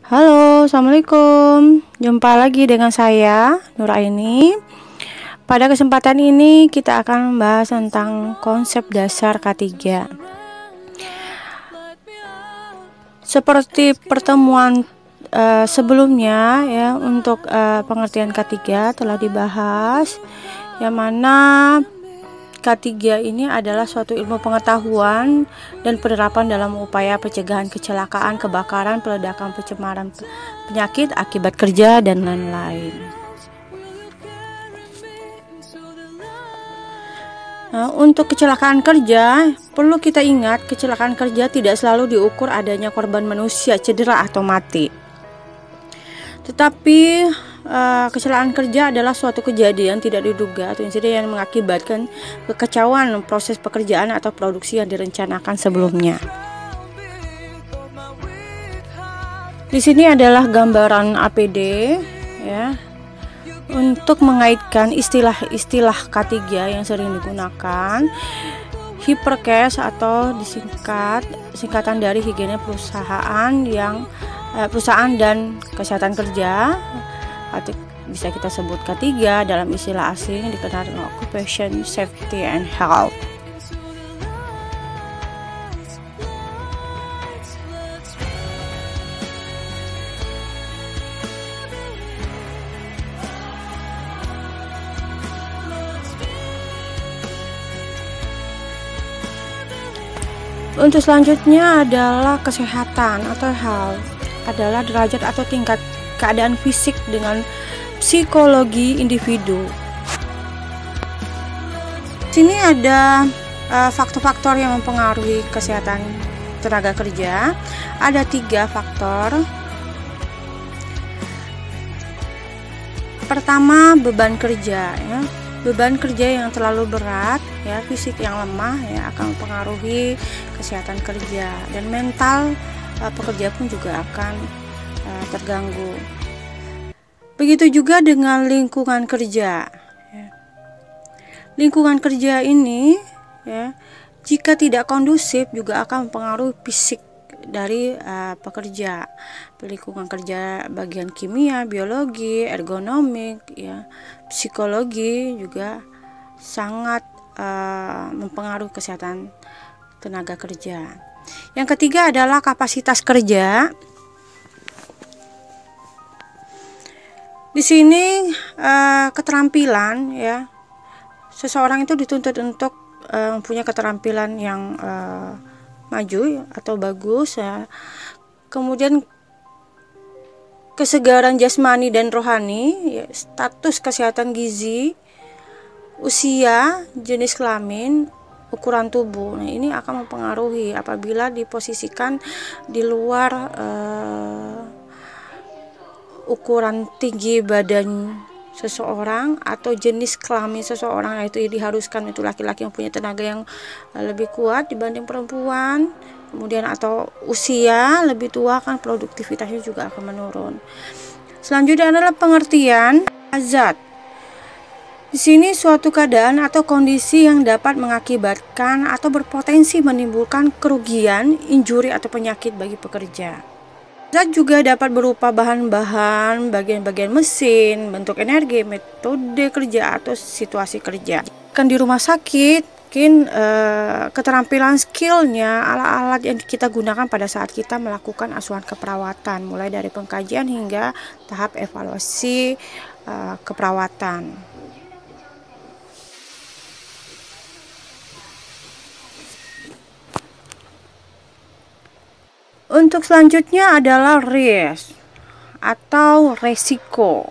Halo, assalamualaikum. Jumpa lagi dengan saya, Nuraini. Pada kesempatan ini kita akan membahas tentang konsep dasar K3. Seperti pertemuan sebelumnya ya, untuk pengertian K3 telah dibahas, yang mana K3 ini adalah suatu ilmu pengetahuan dan penerapan dalam upaya pencegahan kecelakaan, kebakaran, peledakan, pencemaran penyakit akibat kerja, dan lain-lain. Nah, untuk kecelakaan kerja, perlu kita ingat kecelakaan kerja tidak selalu diukur adanya korban manusia cedera atau mati. Tetapi kecelakaan kerja adalah suatu kejadian tidak diduga atau insiden yang mengakibatkan kekacauan proses pekerjaan atau produksi yang direncanakan sebelumnya. Di sini adalah gambaran APD ya, untuk mengaitkan istilah-istilah K3 yang sering digunakan. Hipercare atau singkatan dari higiene perusahaan dan kesehatan kerja, atau bisa kita sebut K3 dalam istilah asing dikenal dengan Occupation Safety and Health. Untuk selanjutnya adalah kesehatan atau health, adalah derajat atau tingkat keadaan fisik dengan psikologi individu. Sini ada faktor-faktor yang mempengaruhi kesehatan tenaga kerja. Ada 3 faktor. Pertama, beban kerja ya. Beban kerja yang terlalu berat ya, fisik yang lemah ya, akan mempengaruhi kesehatan kerja, dan mental pekerja pun juga akan terganggu. Begitu juga dengan lingkungan kerja ya. Lingkungan kerja ini ya, jika tidak kondusif juga akan mempengaruhi fisik dari pekerja. Lingkungan kerja bagian kimia, biologi, ergonomik ya, psikologi juga sangat mempengaruhi kesehatan tenaga kerja. Yang ketiga adalah kapasitas kerja. Di sini keterampilan ya, seseorang itu dituntut untuk punya keterampilan yang maju atau bagus ya. Kemudian kesegaran jasmani dan rohani ya, status kesehatan gizi, usia, jenis kelamin, ukuran tubuh. Nah, ini akan mempengaruhi apabila diposisikan di luar ukuran tinggi badan seseorang atau jenis kelamin seseorang. Nah, itu diharuskan itu laki-laki yang punya tenaga yang lebih kuat dibanding perempuan. Kemudian atau usia lebih tua, kan produktivitasnya juga akan menurun. Selanjutnya adalah pengertian hazard. Di sini suatu keadaan atau kondisi yang dapat mengakibatkan atau berpotensi menimbulkan kerugian, injuri atau penyakit bagi pekerja. Zat juga dapat berupa bahan-bahan, bagian-bagian mesin, bentuk energi, metode kerja atau situasi kerja. Kan di rumah sakit, mungkin keterampilan skillnya, alat-alat yang kita gunakan pada saat kita melakukan asuhan keperawatan, mulai dari pengkajian hingga tahap evaluasi keperawatan. Untuk selanjutnya adalah risk atau resiko.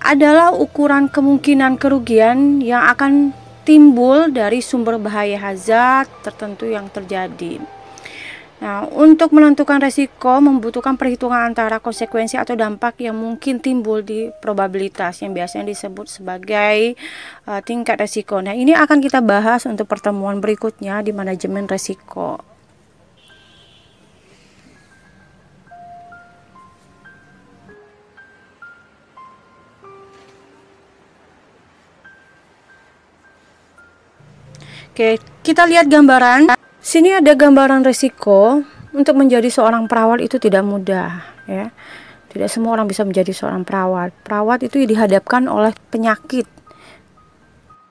Adalah ukuran kemungkinan kerugian yang akan timbul dari sumber bahaya hazard tertentu yang terjadi. Nah, untuk menentukan resiko membutuhkan perhitungan antara konsekuensi atau dampak yang mungkin timbul di probabilitas yang biasanya disebut sebagai tingkat resiko. Nah, ini akan kita bahas untuk pertemuan berikutnya di manajemen resiko. Oke, kita lihat gambaran. Sini ada gambaran resiko Untuk menjadi seorang perawat itu tidak mudah, ya. Tidak semua orang bisa menjadi seorang perawat. Perawat itu dihadapkan oleh penyakit.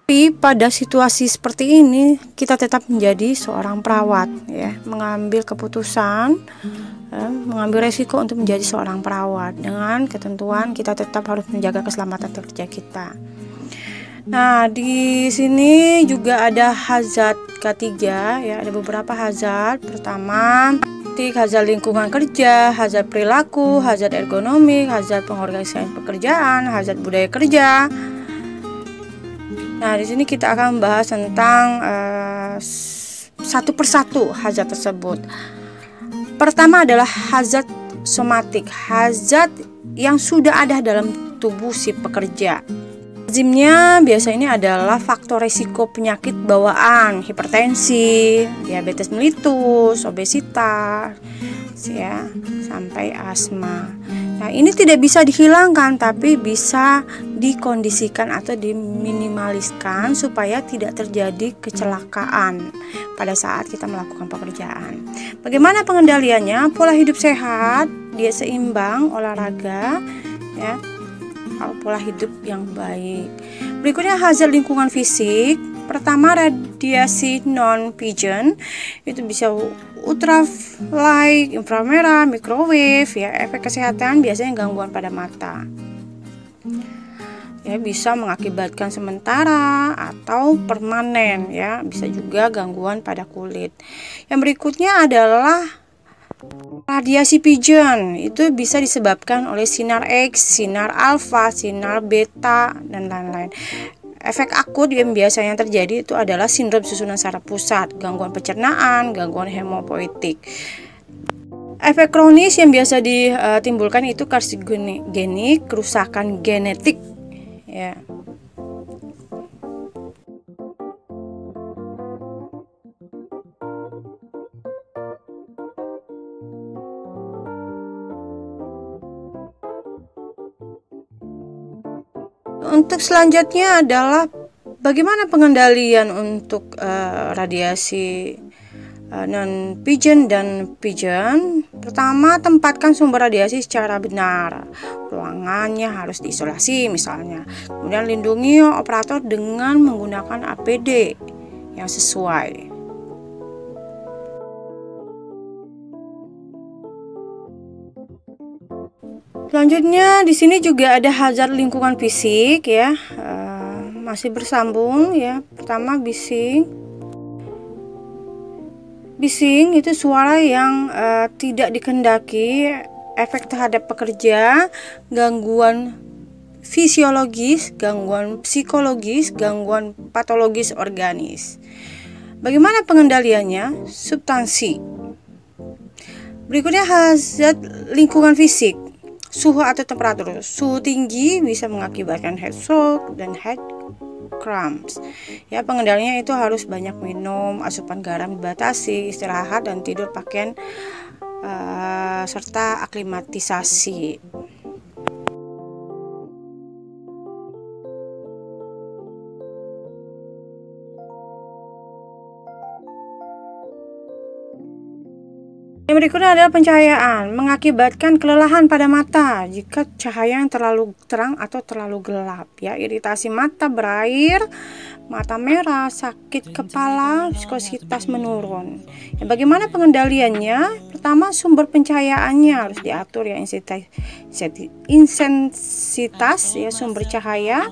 Tapi pada situasi seperti ini kita tetap menjadi seorang perawat, ya, mengambil keputusan, mengambil resiko untuk menjadi seorang perawat dengan ketentuan kita tetap harus menjaga keselamatan kerja kita. Nah, di sini juga ada hazard ketiga, ya, ada beberapa hazard. Pertama, hazard lingkungan kerja, hazard perilaku, hazard ergonomi, hazard pengorganisasian pekerjaan, hazard budaya kerja. Nah, di sini kita akan membahas tentang satu persatu hazard tersebut. Pertama adalah hazard somatik, hazard yang sudah ada dalam tubuh si pekerja. Lazimnya biasanya adalah faktor risiko penyakit bawaan, hipertensi, diabetes mellitus, obesitas, ya, sampai asma. Nah, ini tidak bisa dihilangkan tapi bisa dikondisikan atau diminimaliskan supaya tidak terjadi kecelakaan pada saat kita melakukan pekerjaan. Bagaimana pengendaliannya? Pola hidup sehat, diet seimbang, olahraga, ya, pola hidup yang baik. Berikutnya hazard lingkungan fisik. Pertama, radiasi non-pigeon, itu bisa ultraviolet, inframerah, microwave, ya. Efek kesehatan biasanya gangguan pada mata, ya, bisa mengakibatkan sementara atau permanen, ya, bisa juga gangguan pada kulit. Yang berikutnya adalah radiasi pigeon, itu bisa disebabkan oleh sinar X, sinar alfa, sinar beta, dan lain-lain. Efek akut yang biasanya terjadi itu adalah sindrom susunan saraf pusat, gangguan pencernaan, gangguan hemopoietik. Efek kronis yang biasa ditimbulkan itu karsinogenik, kerusakan genetik, ya. Untuk selanjutnya adalah bagaimana pengendalian untuk radiasi non-pigeon dan pigeon. Pertama, tempatkan sumber radiasi secara benar. Ruangannya harus diisolasi misalnya. Kemudian lindungi operator dengan menggunakan APD yang sesuai. Selanjutnya di sini juga ada hazard lingkungan fisik, ya, masih bersambung, ya. Pertama, bising. Bising itu suara yang tidak dikehendaki, efek terhadap pekerja, gangguan fisiologis, gangguan psikologis, gangguan patologis organis. Bagaimana pengendaliannya? Substansi. Berikutnya hazard lingkungan fisik. Suhu atau temperatur. Suhu tinggi bisa mengakibatkan heat stroke dan head cramps. Ya, pengendaliannya itu harus banyak minum, asupan garam dibatasi, istirahat dan tidur pakaian serta aklimatisasi. Yang berikutnya adalah pencahayaan, mengakibatkan kelelahan pada mata jika cahaya yang terlalu terang atau terlalu gelap, ya. Iritasi mata berair, mata merah, sakit kepala, viskositas menurun. Ya, bagaimana pengendaliannya? Pertama, sumber pencahayaannya harus diatur, ya, intensitas, ya, sumber cahaya,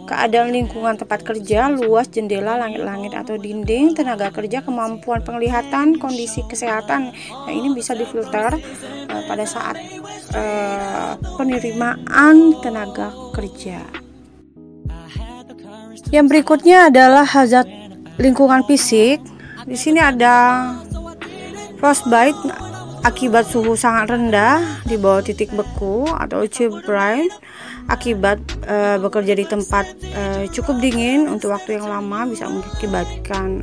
keadaan lingkungan tempat kerja, luas jendela, langit-langit atau dinding, tenaga kerja, kemampuan penglihatan, kondisi kesehatan. Nah, ini bisa difilter pada saat penerimaan tenaga kerja. Yang berikutnya adalah hazard lingkungan fisik. Di sini ada frostbite akibat suhu sangat rendah di bawah titik beku atau chilly brain akibat bekerja di tempat cukup dingin untuk waktu yang lama, bisa mengakibatkan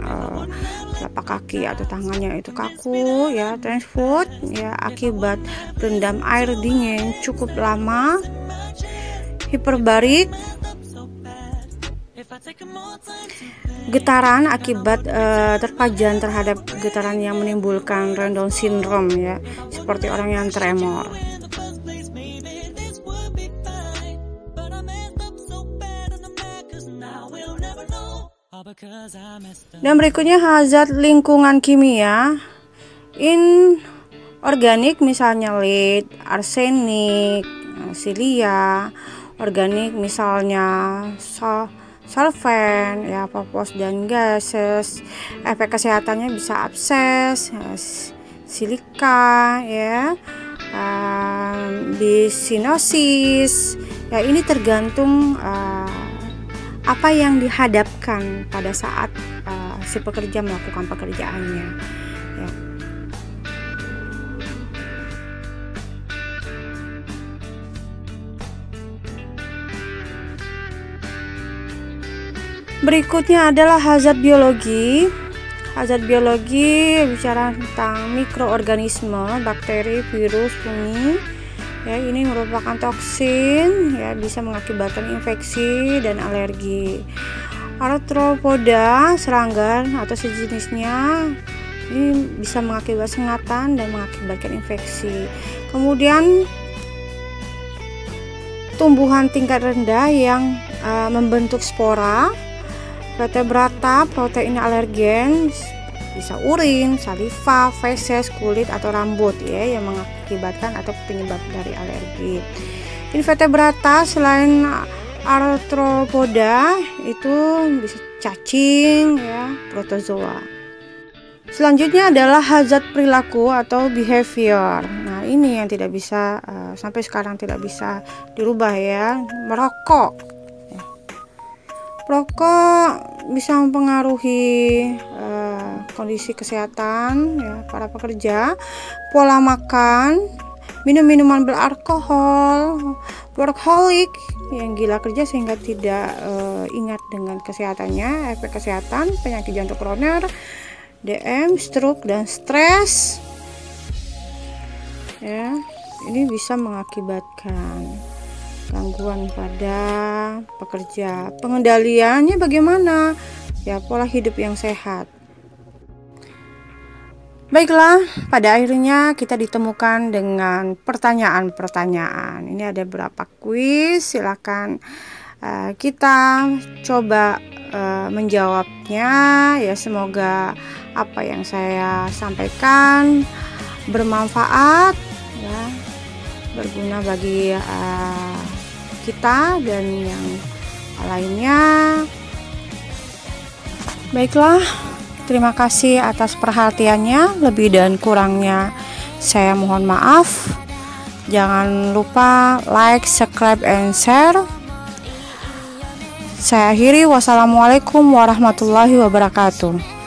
telapak kaki atau tangannya itu kaku, ya. Transfoot, ya, akibat rendam air dingin cukup lama. Hiperbarik getaran akibat terpajan terhadap getaran yang menimbulkan Down syndrome ya, seperti orang yang tremor. Dan berikutnya hazard lingkungan kimia inorganik, misalnya lead, arsenik, silia. Organik misalnya solvent ya, popos dan gases. Efek kesehatannya bisa abses, silika ya, bisinosis ya. Ini tergantung apa yang dihadapkan pada saat si pekerja melakukan pekerjaannya ya. Berikutnya adalah hazard biologi. Hazard biologi bicara tentang mikroorganisme, bakteri, virus, fungi. Ya, ini merupakan toksin ya, bisa mengakibatkan infeksi dan alergi. Arthropoda, serangga atau sejenisnya, ini bisa mengakibatkan sengatan dan mengakibatkan infeksi. Kemudian tumbuhan tingkat rendah yang membentuk spora. Vertebrata, protein alergen, bisa urin, saliva, feses, kulit atau rambut ya, yang mengakibatkan atau penyebab dari alergi. Invertebrata selain arthropoda itu bisa cacing ya, protozoa. Selanjutnya adalah hazard perilaku atau behavior. Nah, ini yang tidak bisa sampai sekarang tidak bisa dirubah ya. Merokok. Rokok bisa mempengaruhi kondisi kesehatan ya, para pekerja. Pola makan, minum minuman beralkohol, workaholic yang gila kerja sehingga tidak ingat dengan kesehatannya, efek kesehatan, penyakit jantung koroner, DM, stroke dan stres ya. Ini bisa mengakibatkan gangguan pada pekerja. Pengendaliannya bagaimana? Ya, pola hidup yang sehat. Baiklah, pada akhirnya kita ditemukan dengan pertanyaan-pertanyaan. Ini ada beberapa kuis, silakan kita coba menjawabnya ya. Semoga apa yang saya sampaikan bermanfaat ya, berguna bagi kita dan yang lainnya. Baiklah, terima kasih atas perhatiannya. Lebih dan kurangnya saya mohon maaf. Jangan lupa like, subscribe, and share. Saya akhiri. Wassalamualaikum warahmatullahi wabarakatuh.